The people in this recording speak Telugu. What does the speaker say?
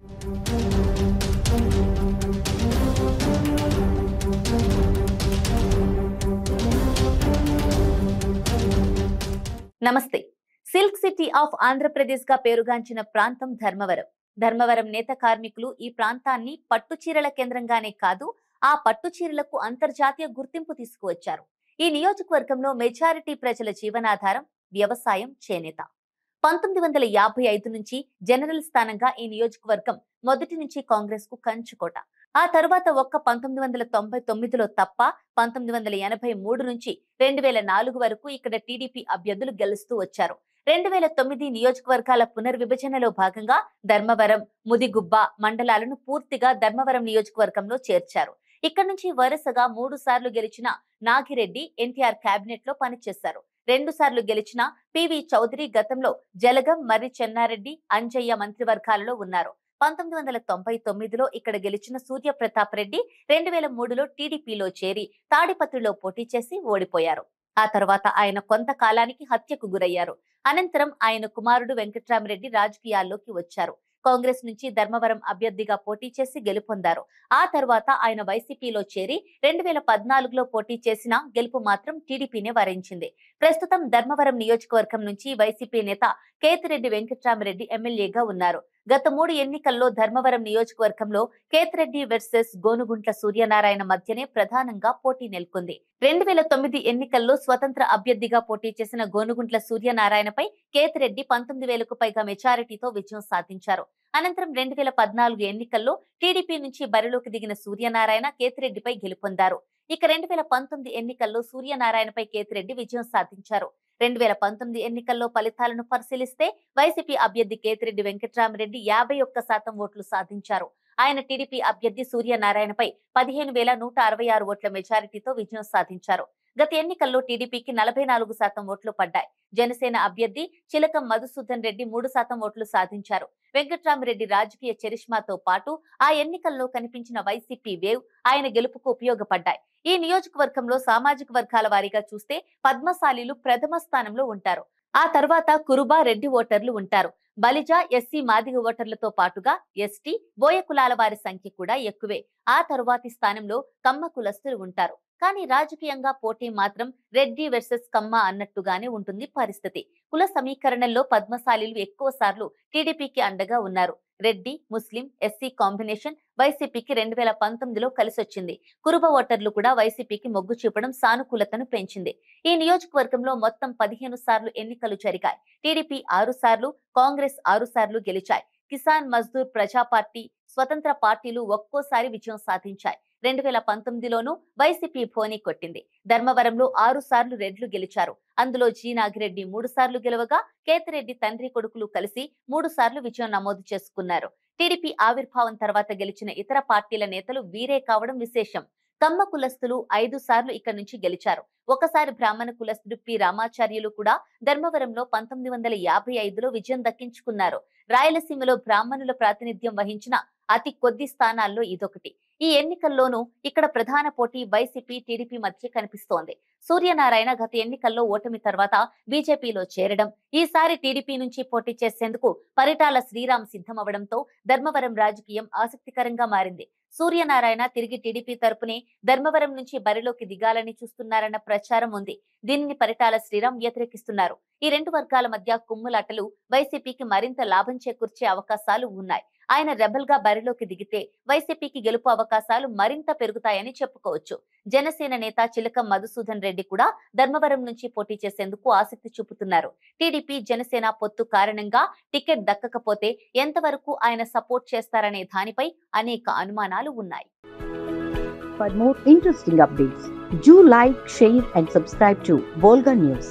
నమస్తే. సిల్క్ సిటీ ఆఫ్ ఆంధ్రప్రదేశ్ గా పేరుగాంచిన ప్రాంతం ధర్మవరం. ధర్మవరం నేత కార్మికులు ఈ ప్రాంతాన్ని పట్టుచీరల కేంద్రంగానే కాదు, ఆ పట్టుచీరలకు అంతర్జాతీయ గుర్తింపు తీసుకువచ్చారు. ఈ నియోజకవర్గంలో మెజారిటీ ప్రజల జీవనాధారం వ్యవసాయం, చేనేత. 1955 నుంచి జనరల్ స్థానంగా ఈ నియోజకవర్గం మొదటి నుంచి కాంగ్రెస్ కు కంచుకోట. ఆ తరువాత ఒక్క 1999లో తప్ప 1983 నుంచి 2004 వరకు ఇక్కడ టీడీపీ అభ్యర్థులు గెలుస్తూ వచ్చారు. 2009 నియోజకవర్గాల పునర్విభజనలో భాగంగా ధర్మవరం, ముదిగుబ్బ మండలాలను పూర్తిగా ధర్మవరం నియోజకవర్గంలో చేర్చారు. ఇక్కడ నుంచి వరుసగా 3 సార్లు గెలిచిన నాగిరెడ్డి ఎన్టీఆర్ కేబినెట్ లో పనిచేశారు. 2 సార్లు గెలిచిన పివి చౌదరి గతంలో జలగం, మర్రి చెన్నారెడ్డి, అంజయ్య మంత్రివర్గాలలో ఉన్నారు. 1999లో ఇక్కడ గెలిచిన సూర్యప్రతాప్ రెడ్డి 2003లో టీడీపీలో చేరి తాడిపత్రిలో పోటీ చేసి ఓడిపోయారు. ఆ తర్వాత ఆయన కొంతకాలానికి హత్యకు గురయ్యారు. అనంతరం ఆయన కుమారుడు వెంకట్రామరెడ్డి రాజకీయాల్లోకి వచ్చారు. కాంగ్రెస్ నుంచి ధర్మవరం అభ్యర్థిగా పోటీ చేసి గెలుపొందారు. ఆ తర్వాత ఆయన వైసీపీలో చేరి 2014లో పోటీ చేసిన గెలుపు మాత్రం టీడీపీనే వరించింది. ప్రస్తుతం ధర్మవరం నియోజకవర్గం నుంచి వైసీపీ నేత కేతిరెడ్డి వెంకట్రామరెడ్డి ఎమ్మెల్యేగా ఉన్నారు. గత 3 ఎన్నికల్లో ధర్మవరం నియోజకవర్గంలో కేతిరెడ్డి వర్సెస్ గోనుగుంట్ల సూర్యనారాయణ మధ్యనే ప్రధానంగా పోటీ నెలకొంది. 2009 ఎన్నికల్లో స్వతంత్ర అభ్యర్థిగా పోటీ చేసిన గోనుగుంట్ల సూర్యనారాయణపై కేతిరెడ్డి 19,000కు పైగా మెజారిటీతో విజయం సాధించారు. అనంతరం 2014 ఎన్నికల్లో టీడీపీ నుంచి బరిలోకి దిగిన సూర్యనారాయణ కేతిరెడ్డిపై గెలుపొందారు. ఇక 2019 ఎన్నికల్లో సూర్యనారాయణపై కేతిరెడ్డి విజయం సాధించారు. 2019 ఎన్నికల్లో ఫలితాలను పరిశీలిస్తే వైసీపీ అభ్యర్థి కేతిరెడ్డి వెంకట్రామరెడ్డి 51% ఓట్లు సాధించారు. ఆయన టీడీపీ అభ్యర్థి సూర్యనారాయణపై 15,166 ఓట్ల మెజారిటీతో విజయం సాధించారు. గత ఎన్నికల్లో టీడీపీకి 44% ఓట్లు పడ్డాయి. జనసేన అభ్యర్థి చిలకం మధుసూదన్ రెడ్డి 3% ఓట్లు సాధించారు. వెంకట్రామరెడ్డి రాజకీయ చరిష్మాతో పాటు ఆ ఎన్నికల్లో కనిపించిన వైసీపీ వేవ్ ఆయన గెలుపుకు ఉపయోగపడ్డాయి. ఈ నియోజకవర్గంలో సామాజిక వర్గాల వారీగా చూస్తే పద్మశాలీలు ప్రథమ స్థానంలో ఉంటారు. ఆ తర్వాత కురుబ, రెడ్డి ఓటర్లు ఉంటారు. బలిజ, ఎస్సీ, మాదిగ ఓటర్లతో పాటుగా ఎస్టీ, బోయ కులాల వారి సంఖ్య కూడా ఎక్కువే. ఆ తరువాతి స్థానంలో కమ్మ కులస్తులు ఉంటారు. కానీ రాజకీయంగా పోటీ మాత్రం రెడ్డి వర్సెస్ కమ్మ అన్నట్టుగానే ఉంటుంది పరిస్థితి. కుల సమీకరణల్లో పద్మశాలీలు ఎక్కువ సార్లు టీడీపీకి అండగా ఉన్నారు. రెడ్డి, ముస్లిం, ఎస్సీ కాంబినేషన్ వైసీపీకి 2019లో కలిసొచ్చింది. కురుబ ఓటర్లు కూడా వైసీపీకి మొగ్గు చూపడం సానుకూలతను పెంచింది. ఈ నియోజకవర్గంలో మొత్తం 15 సార్లు ఎన్నికలు జరిగాయి. టీడీపీ 6 సార్లు, కాంగ్రెస్ 6 సార్లు గెలిచాయి. కిసాన్ మజ్దూర్ ప్రజా పార్టీ, స్వతంత్ర పార్టీలు ఒక్కోసారి విజయం సాధించాయి. 2019లోనూ వైసీపీ భోని కొట్టింది. ధర్మవరంలో 6 సార్లు రెడ్లు గెలిచారు. అందులో జి నాగిరెడ్డి 3 సార్లు గెలవగా కేతిరెడ్డి తండ్రి కొడుకులు కలిసి 3 సార్లు విజయం నమోదు చేసుకున్నారు. టీడీపీ ఆవిర్భావం తర్వాత గెలిచిన ఇతర పార్టీల నేతలు వీరే కావడం విశేషం. కమ్మ కులస్తులు 5 సార్లు ఇక్కడ నుంచి గెలిచారు. ఒకసారి బ్రాహ్మణ కులస్తుడు పి రామాచార్యులు కూడా ధర్మవరంలో 1955లో విజయం దక్కించుకున్నారు. రాయలసీమలో బ్రాహ్మణుల ప్రాతినిధ్యం వహించిన అతి కొద్ది స్థానాల్లో ఇదొకటి. ఈ ఎన్నికల్లోనూ ఇక్కడ ప్రధాన పోటీ వైసీపీ, టీడీపీ మధ్య కనిపిస్తోంది. సూర్యనారాయణ గత ఎన్నికల్లో ఓటమి తర్వాత బీజేపీలో చేరడం, ఈసారి టీడీపీ నుంచి పోటీ చేసేందుకు పరిటాల శ్రీరామ్ సిద్ధమవడంతో ధర్మవరం రాజకీయం ఆసక్తికరంగా మారింది. సూర్యనారాయణ తిరిగి టీడీపీ తరపునే ధర్మవరం నుంచి బరిలోకి దిగాలని చూస్తున్నారన్న ప్రచారం ఉంది. దీనిని పరిటాల శ్రీరామ్ వ్యతిరేకిస్తున్నారు. ఈ 2 వర్గాల మధ్య కుమ్ములాటలు వైసీపీకి మరింత లాభం చేకూర్చే అవకాశాలు ఉన్నాయి. ఆయన రెబల్ గా బరిలోకి దిగితే వైసీపీకి గెలుపు అవకాశాలు మరింత పెరుగుతాయని చెప్పుకోవచ్చు. జనసేన నేత చిలకం మధుసూదన్ రెడ్డి కూడా ధర్మవరం నుంచి పోటీ చేసేందుకు ఆసక్తి చూపుతున్నారు. టీడీపీ, జనసేన పొత్తు కారణంగా టికెట్ దక్కకపోతే ఎంతవరకు ఆయన సపోర్ట్ చేస్తారనే దానిపై అనేక అనుమానాలు ఉన్నాయి. For more interesting updates, do like, share and subscribe to Volga News.